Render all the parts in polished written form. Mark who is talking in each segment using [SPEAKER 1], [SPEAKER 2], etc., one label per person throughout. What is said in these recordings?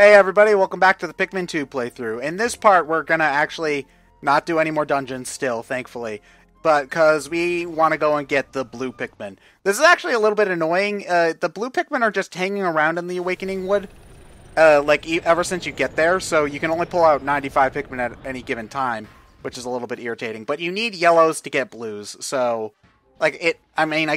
[SPEAKER 1] Hey everybody, welcome back to the Pikmin 2 playthrough. In this part, we're gonna actually not do any more dungeons still, thankfully. But because we want to go and get the blue Pikmin. This is actually a little bit annoying. The blue Pikmin are just hanging around in the Awakening Wood. Ever since you get there, so you can only pull out 95 Pikmin at any given time, which is a little bit irritating. But you need yellows to get blues, so... I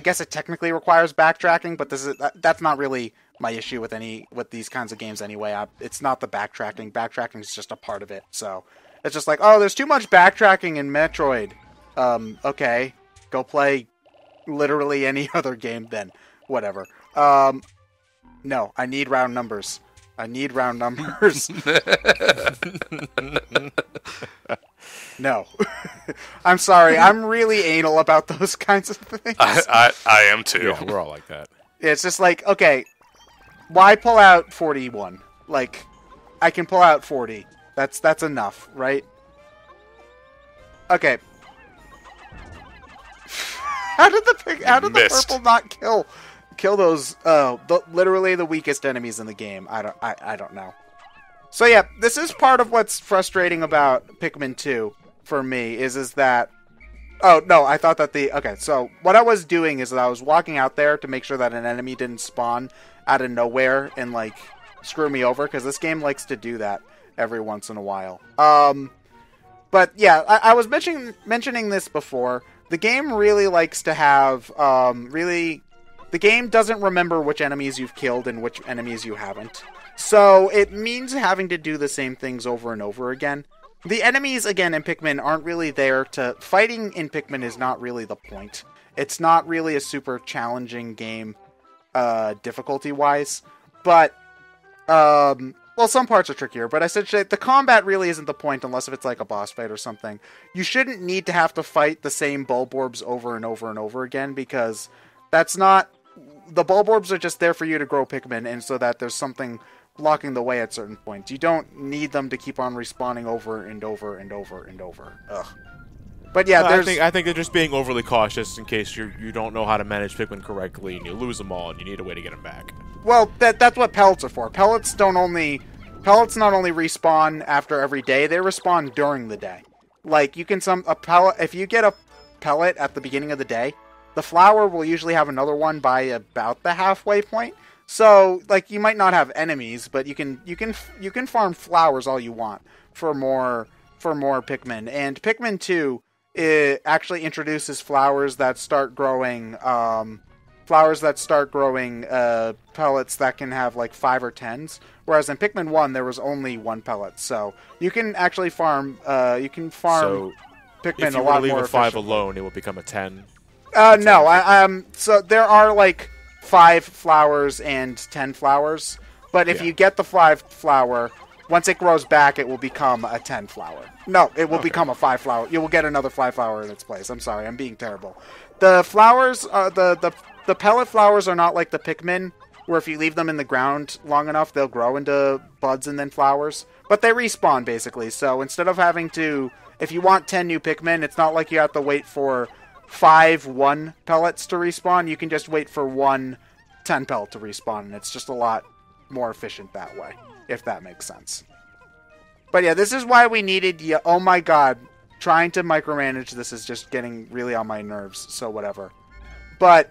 [SPEAKER 1] guess it technically requires backtracking, but that's not really my issue with these kinds of games anyway. It's not the backtracking. Backtracking is just a part of it. So it's just like, oh, there's too much backtracking in Metroid. Okay, go play literally any other game then. Whatever. No, I need round numbers. No. I'm sorry. I'm really anal about those kinds of things.
[SPEAKER 2] I am too.
[SPEAKER 3] Yeah, we're all like that.
[SPEAKER 1] It's just like, okay, why pull out 41? Like, I can pull out 40. That's enough, right? Okay. How did the purple not kill those literally the weakest enemies in the game? I don't know. So yeah, this is part of what's frustrating about Pikmin 2 for me is that... Oh, no, I thought that Okay, so what I was doing is that I was walking out there to make sure that an enemy didn't spawn out of nowhere and, like, screw me over, because this game likes to do that every once in a while. But yeah, I was mentioning this before. The game really likes to have, The game doesn't remember which enemies you've killed and which enemies you haven't. So it means having to do the same things over and over again. The enemies, again, in Pikmin aren't really there to... Fighting in Pikmin is not really the point. It's not really a super challenging game, difficulty-wise. But, well, some parts are trickier, but essentially, the combat really isn't the point unless if it's like a boss fight or something. You shouldn't need to have to fight the same Bulborbs over and over and over again, because that's not... The Bulborbs are just there for you to grow Pikmin, and so that there's something blocking the way at certain points. You don't need them to keep on respawning over and over and over and over. Ugh. But yeah,
[SPEAKER 3] I think they're just being overly cautious in case you don't know how to manage Pikmin correctly and you lose them all and you need a way to get them back.
[SPEAKER 1] Well, that's what pellets are for. Pellets not only respawn after every day, they respawn during the day. Like, if you get a pellet at the beginning of the day, the flower will usually have another one by about the halfway point. So, like, you might not have enemies, but you can farm flowers all you want for more Pikmin. And Pikmin 2 actually introduces flowers that start growing pellets that can have like 5 or 10s. Whereas in Pikmin 1 there was only 1 pellet. So you can actually farm Pikmin
[SPEAKER 3] so
[SPEAKER 1] a lot more.
[SPEAKER 3] If you were to leave a 5 alone, it will become a 10.
[SPEAKER 1] No, so there are like 5 flowers and 10 flowers, but if you get the 5 flower, once it grows back, it will become a 10 flower. No, it will become a 5 flower. You will get another 5 flower in its place. I'm sorry, I'm being terrible. The flowers, the pellet flowers are not like the Pikmin, where if you leave them in the ground long enough, they'll grow into buds and then flowers. But they respawn, basically, so instead of having to... If you want 10 new Pikmin, it's not like you have to wait for 5 1 pellets to respawn. You can just wait for 1 10 pellet to respawn, and it's just a lot more efficient that way, if that makes sense. But yeah, this is why we needed... Oh my god, trying to micromanage this is just getting really on my nerves, so whatever. But,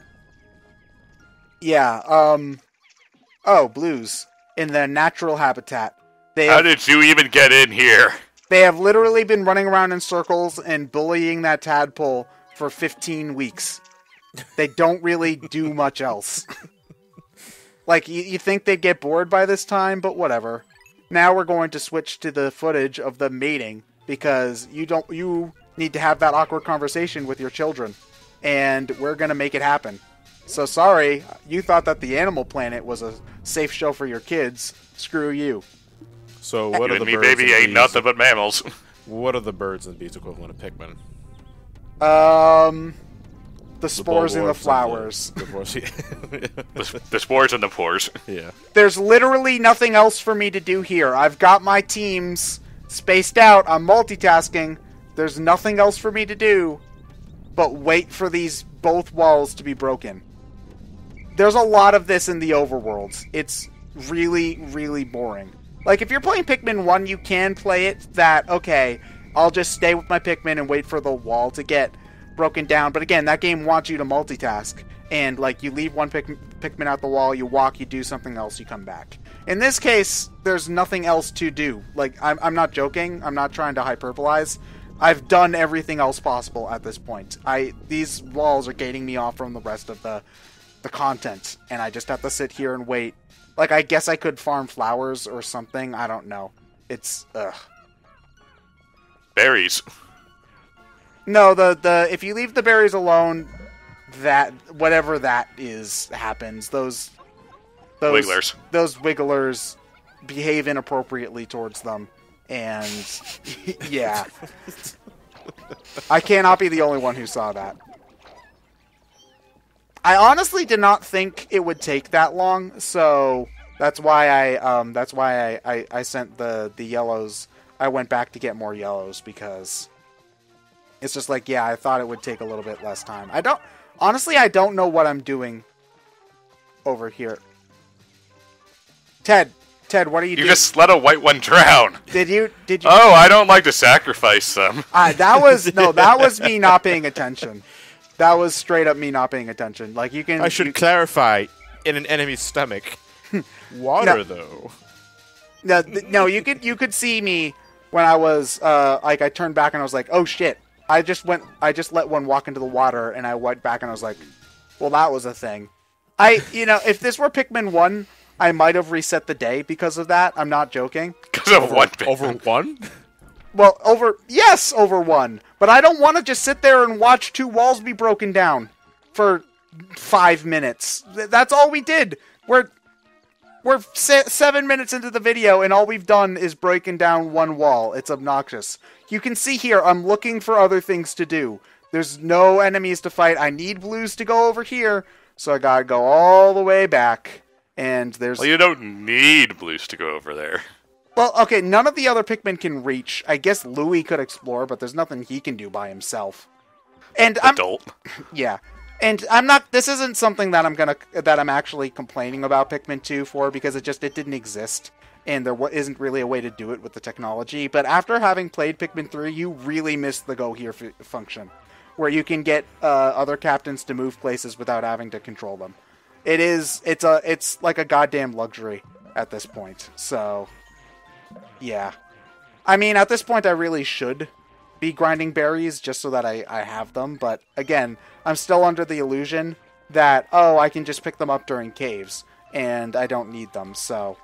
[SPEAKER 1] yeah, oh, blues. In their natural habitat.
[SPEAKER 2] How did you even get in here?
[SPEAKER 1] They have literally been running around in circles and bullying that tadpole for 15 weeks. They don't really do much else. Like, you think they'd get bored by this time, but whatever. Now we're going to switch to the footage of them mating, because you need to have that awkward conversation with your children. And we're going to make it happen. So sorry, you thought that the Animal Planet was a safe show for your kids. Screw you.
[SPEAKER 3] So what
[SPEAKER 2] you
[SPEAKER 3] are the
[SPEAKER 2] and me,
[SPEAKER 3] birds
[SPEAKER 2] baby,
[SPEAKER 3] and
[SPEAKER 2] ain't
[SPEAKER 3] bees?
[SPEAKER 2] nothing but mammals.
[SPEAKER 3] What are the birds and bees equivalent of Pikmin?
[SPEAKER 1] The spores in the flowers.
[SPEAKER 2] The spores and the pores.
[SPEAKER 3] Yeah.
[SPEAKER 1] There's literally nothing else for me to do here. I've got my teams spaced out. I'm multitasking. There's nothing else for me to do but wait for these both walls to be broken. There's a lot of this in the overworlds. It's really, really boring. Like, if you're playing Pikmin 1, you can play it that, okay, I'll just stay with my Pikmin and wait for the wall to get broken down. But again, that game wants you to multitask. And, like, you leave one Pikmin out the wall, you walk, you do something else, you come back. In this case, there's nothing else to do. Like, I'm not joking. I'm not trying to hyperbolize. I've done everything else possible at this point. These walls are gating me off from the rest of the content. And I just have to sit here and wait. Like, I guess I could farm flowers or something. I don't know. It's, ugh.
[SPEAKER 2] Berries.
[SPEAKER 1] No, if you leave the berries alone, that whatever that is happens. Those
[SPEAKER 2] Wigglers.
[SPEAKER 1] Those wigglers behave inappropriately towards them, and yeah, I cannot be the only one who saw that. I honestly did not think it would take that long, so that's why I sent the yellows. I went back to get more yellows because it's just like, yeah, I thought it would take a little bit less time. I don't know what I'm doing over here. Ted, what are you doing?
[SPEAKER 2] You just let a white one drown.
[SPEAKER 1] Did you?
[SPEAKER 2] Oh, I don't like to sacrifice them.
[SPEAKER 1] That was me not paying attention. That was straight up me not paying attention. Like, you can.
[SPEAKER 3] I should clarify, in an enemy's stomach. Water, though.
[SPEAKER 1] No, you could see me when I was like, I turned back and I was like, oh shit. I just let one walk into the water, and I went back and I was like, well, that was a thing. If this were Pikmin 1, I might have reset the day because of that. I'm not joking.
[SPEAKER 2] Because of what?
[SPEAKER 3] Over 1?
[SPEAKER 1] Well, over 1. But I don't want to just sit there and watch 2 walls be broken down for 5 minutes. That's all we did. We're 7 minutes into the video, and all we've done is breaking down 1 wall. It's obnoxious. You can see here, I'm looking for other things to do. There's no enemies to fight. I need blues to go over here, so I gotta go all the way back. And there's...
[SPEAKER 2] Well, you don't need blues to go over there.
[SPEAKER 1] Well, okay, none of the other Pikmin can reach. I guess Louie could explore, but there's nothing he can do by himself. And yeah. And I'm not... This isn't something that I'm actually complaining about Pikmin 2 for, because it didn't exist. And there isn't really a way to do it with the technology. But after having played Pikmin 3, you really miss the go here function, where you can get other captains to move places without having to control them. It's like a goddamn luxury at this point. So, yeah. I mean, at this point, I really should be grinding berries just so that I have them. But again, I'm still under the illusion that, oh, I can just pick them up during caves, and I don't need them. So,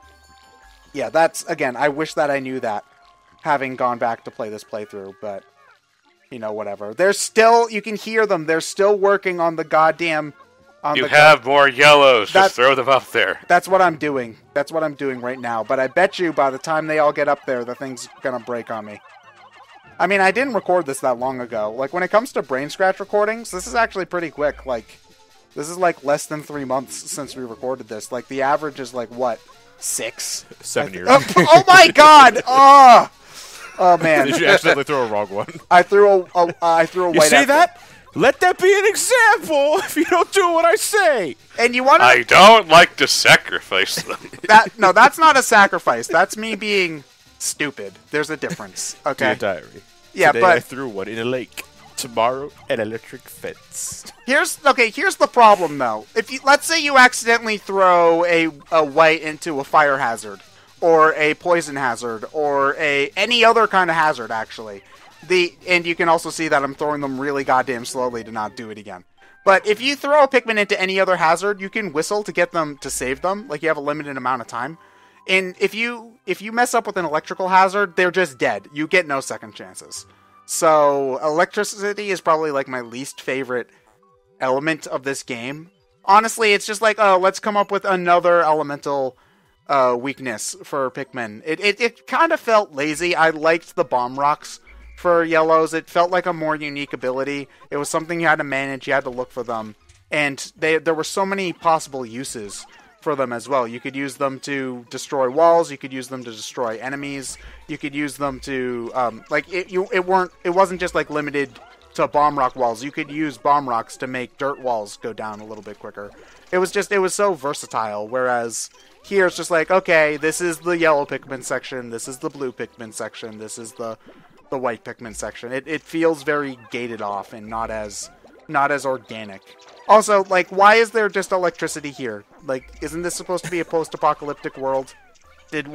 [SPEAKER 1] yeah, that's, again, I wish that I knew that, having gone back to play this playthrough, but, you know, whatever. They're still, you can hear them, they're still working on the goddamn...
[SPEAKER 2] You have more yellows, just throw them up there.
[SPEAKER 1] That's what I'm doing. That's what I'm doing right now. But I bet you by the time they all get up there, the thing's gonna break on me. I mean, I didn't record this that long ago. Like, when it comes to BrainScratch recordings, this is actually pretty quick. Like, this is like less than 3 months since we recorded this. Like, the average is like, what, 6?
[SPEAKER 3] 7 years.
[SPEAKER 1] Oh my god! Oh man.
[SPEAKER 3] Did you accidentally throw a wrong one?
[SPEAKER 1] I threw a white.
[SPEAKER 3] You say that? Let that be an example if you don't do what I say.
[SPEAKER 1] And you want to...
[SPEAKER 2] I don't like to sacrifice them.
[SPEAKER 1] No, that's not a sacrifice. That's me being stupid. There's a difference. Okay.
[SPEAKER 3] Dear diary.
[SPEAKER 1] Yeah,
[SPEAKER 3] Today
[SPEAKER 1] but
[SPEAKER 3] I threw one in a lake. Tomorrow, an electric fence.
[SPEAKER 1] Here's the problem though. Let's say you accidentally throw a white into a fire hazard, or a poison hazard, or any other kind of hazard actually. And you can also see that I'm throwing them really goddamn slowly to not do it again. But if you throw a Pikmin into any other hazard, you can whistle to get them to save them. Like, you have a limited amount of time. And if you mess up with an electrical hazard, they're just dead. You get no second chances. So electricity is probably like my least favorite element of this game. Honestly, it's just like, oh, let's come up with another elemental weakness for Pikmin. It kind of felt lazy. I liked the bomb rocks for yellows. It felt like a more unique ability. It was something you had to manage, you had to look for them. And there were so many possible uses for them as well. You could use them to destroy walls, you could use them to destroy enemies, you could use them to, it wasn't just like limited to bomb rock walls. You could use bomb rocks to make dirt walls go down a little bit quicker. It was so versatile, whereas Here it's just like, okay, this is the yellow Pikmin section, this is the blue Pikmin section, this is the white Pikmin section. It feels very gated off and not as organic. Also, like, why is there just electricity here? Like, isn't this supposed to be a post-apocalyptic world? Did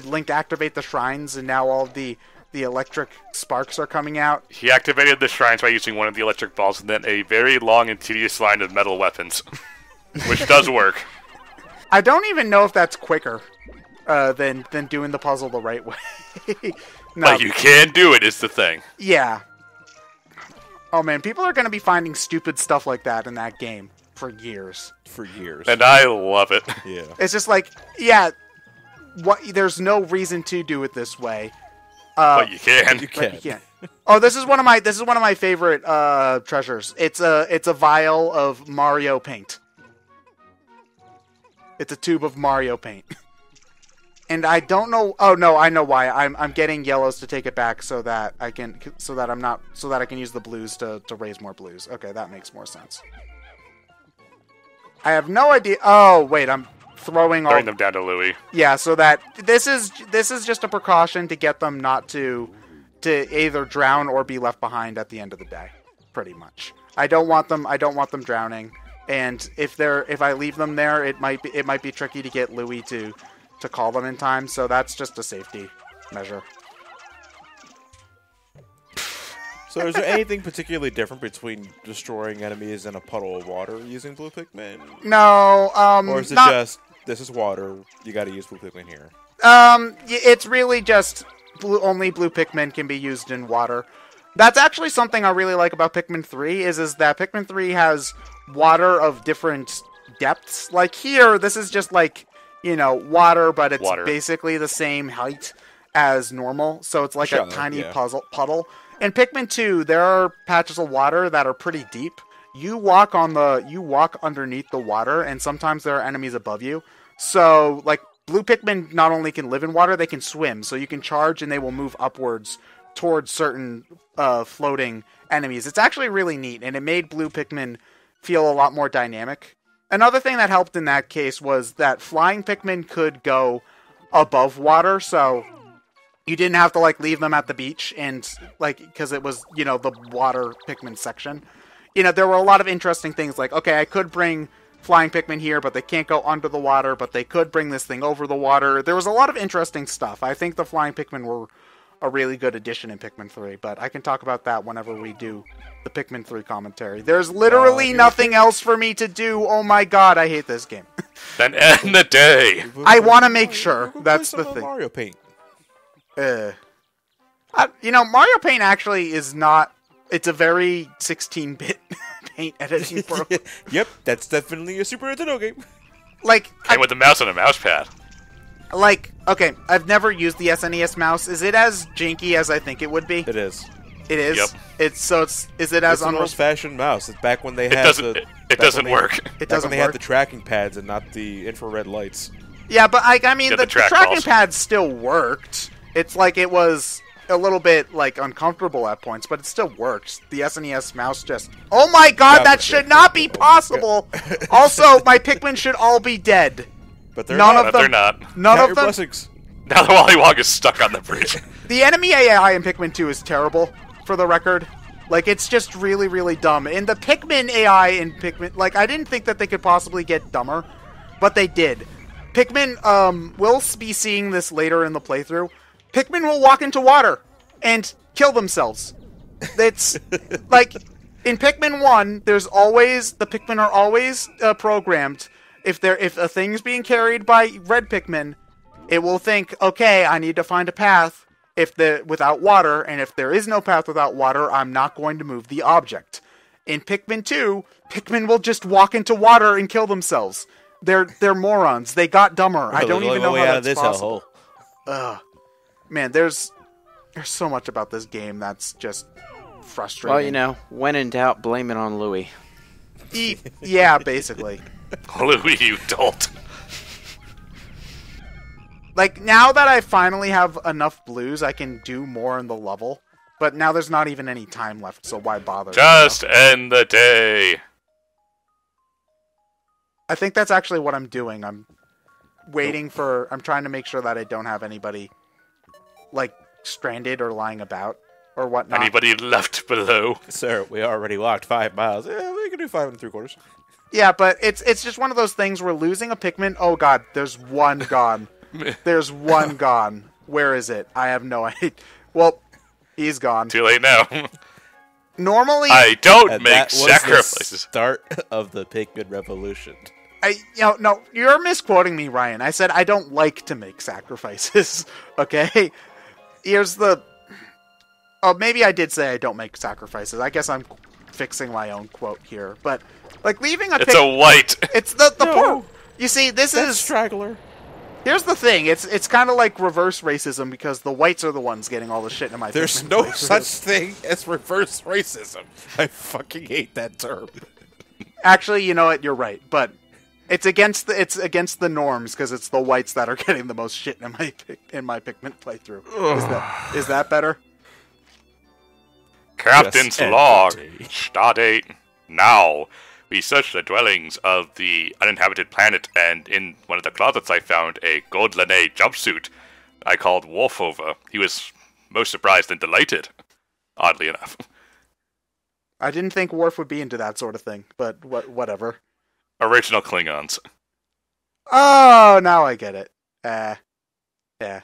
[SPEAKER 1] Link activate the shrines and now all the electric sparks are coming out?
[SPEAKER 2] He activated the shrines by using one of the electric balls and then a very long and tedious line of metal weapons. Which does work.
[SPEAKER 1] I don't even know if that's quicker than doing the puzzle the right way. No.
[SPEAKER 2] But you can do it, is the thing.
[SPEAKER 1] Yeah. Oh man, people are going to be finding stupid stuff like that in that game for years.
[SPEAKER 3] For years.
[SPEAKER 2] And I love it.
[SPEAKER 3] Yeah.
[SPEAKER 1] It's just like, yeah, there's no reason to do it this way.
[SPEAKER 2] But you can.
[SPEAKER 3] You can.
[SPEAKER 1] Oh, this is one of my favorite treasures. It's a vial of Mario paint. It's a tube of Mario paint. And I don't know. Oh no, I know why. I'm getting yellows to take it back so that I can use the blues to raise more blues. Okay, that makes more sense. I have no idea. Oh wait, I'm throwing
[SPEAKER 2] them down to Louie.
[SPEAKER 1] Yeah, so that this is just a precaution to get them not to either drown or be left behind at the end of the day. Pretty much. I don't want them drowning. And if I leave them there, it might be tricky to get Louie to call them in time, so that's just a safety measure.
[SPEAKER 3] So is there anything particularly different between destroying enemies in a puddle of water using blue Pikmin?
[SPEAKER 1] No,
[SPEAKER 3] or is it just, this is water, you gotta use blue Pikmin here?
[SPEAKER 1] It's really just only blue Pikmin can be used in water. That's actually something I really like about Pikmin 3, is that Pikmin 3 has water of different depths. Like here, this is just like, water, but it's basically the same height as normal, so it's like a tiny puddle. In Pikmin 2, there are patches of water that are pretty deep. You walk underneath the water, and sometimes there are enemies above you. So, like, blue Pikmin not only can live in water, they can swim. So you can charge, and they will move upwards towards certain floating enemies. It's actually really neat, and it made blue Pikmin feel a lot more dynamic. Another thing that helped in that case was that flying Pikmin could go above water, so you didn't have to, like, leave them at the beach, and, like, because it was, the water Pikmin section. There were a lot of interesting things, like, okay, I could bring flying Pikmin here, but they can't go under the water, but they could bring this thing over the water. There was a lot of interesting stuff. I think the flying Pikmin were a really good addition in Pikmin 3, but I can talk about that whenever we do the Pikmin 3 commentary. There's literally nothing else for me to do. Oh my god, I hate this game.
[SPEAKER 2] Then end the day.
[SPEAKER 1] I want to make sure. That's the thing.
[SPEAKER 3] Mario Paint.
[SPEAKER 1] Mario Paint actually is not... It's a very 16-bit paint editing program.
[SPEAKER 3] Yep, that's definitely a Super Nintendo game.
[SPEAKER 1] Like,
[SPEAKER 2] and with a mouse and a mouse pad.
[SPEAKER 1] Like, okay, I've never used the SNES mouse. Is it as janky as I think it would be?
[SPEAKER 3] It is.
[SPEAKER 1] It is?
[SPEAKER 2] Yep.
[SPEAKER 1] Is it as
[SPEAKER 3] it's an old-fashioned mouse. It's back when they had
[SPEAKER 2] It doesn't work.
[SPEAKER 1] It doesn't
[SPEAKER 3] work. Had the tracking pads and not the infrared lights.
[SPEAKER 1] Yeah, but I mean, the tracking
[SPEAKER 2] balls.
[SPEAKER 1] pads still worked. It's like it was a little bit, like, uncomfortable at points, but it still works. The SNES mouse just... Oh my god, that should not be possible! Also, my Pikmin should all be dead.
[SPEAKER 2] But they're not.
[SPEAKER 1] None of them.
[SPEAKER 3] Blessings.
[SPEAKER 2] Now the Wally Wog is stuck on the bridge.
[SPEAKER 1] The enemy AI in Pikmin 2 is terrible, for the record. Like, it's just really, really dumb. And the Pikmin AI in Pikmin... Like, I didn't think that they could possibly get dumber, but they did. Pikmin, we'll be seeing this later in the playthrough. Pikmin will walk into water and kill themselves. It's... like, in Pikmin 1, the Pikmin are always programmed... If a thing's being carried by red Pikmin, it will think, okay, I need to find a path without water, and if there is no path without water, I'm not going to move the object. In Pikmin 2, Pikmin will just walk into water and kill themselves. They're morons. They got dumber. I don't even know how that's possible. Man, there's so much about this game that's just frustrating.
[SPEAKER 4] Well, when in doubt, blame it on Louie.
[SPEAKER 1] Yeah, basically.
[SPEAKER 2] Louie, you dolt.
[SPEAKER 1] Like, now that I finally have enough blues, I can do more in the level. But now there's not even any time left, so why bother?
[SPEAKER 2] Just end the day.
[SPEAKER 1] I think that's actually what I'm doing. I'm waiting for... I'm trying to make sure that I don't have anybody, like, stranded or lying about or whatnot.
[SPEAKER 2] Anybody left below?
[SPEAKER 3] Sir, we already walked 5 miles. Yeah, we can do 5 3/4.
[SPEAKER 1] Yeah, but it's just one of those things where losing a Pikmin... Oh, God, there's one gone. There's one gone. Where is it? I have no idea. Well, he's gone.
[SPEAKER 2] Too late now.
[SPEAKER 1] Normally...
[SPEAKER 2] I don't make
[SPEAKER 3] that was
[SPEAKER 2] sacrifices.
[SPEAKER 3] The start of the Pikmin revolution.
[SPEAKER 1] No, you're misquoting me, Ryan. I said I don't like to make sacrifices. Okay? Here's the... Oh, maybe I did say I don't make sacrifices. I guess I'm fixing my own quote here. But, like, leaving a...
[SPEAKER 2] It's a white.
[SPEAKER 1] It's the
[SPEAKER 3] No,
[SPEAKER 1] poor... You see, this
[SPEAKER 3] That's
[SPEAKER 1] is...
[SPEAKER 3] straggler.
[SPEAKER 1] Here's the thing. It's kind of like reverse racism because the whites are the ones getting all the shit in my...
[SPEAKER 3] There's
[SPEAKER 1] Pikmin
[SPEAKER 3] no
[SPEAKER 1] playthrough.
[SPEAKER 3] such thing as reverse racism. I fucking hate that term.
[SPEAKER 1] Actually, you know what? You're right. But it's against the norms because it's the whites that are getting the most shit in my Pikmin playthrough. Is that better?
[SPEAKER 2] Captain's
[SPEAKER 3] Yes,
[SPEAKER 2] log.
[SPEAKER 3] empty.
[SPEAKER 2] Stardate now. We searched the dwellings of the uninhabited planet, and in one of the closets I found a gold lane jumpsuit I called Wolf over. He was most surprised and delighted, oddly enough.
[SPEAKER 1] I didn't think Worf would be into that sort of thing, but whatever.
[SPEAKER 2] Original Klingons.
[SPEAKER 1] Oh, now I get it. Yeah.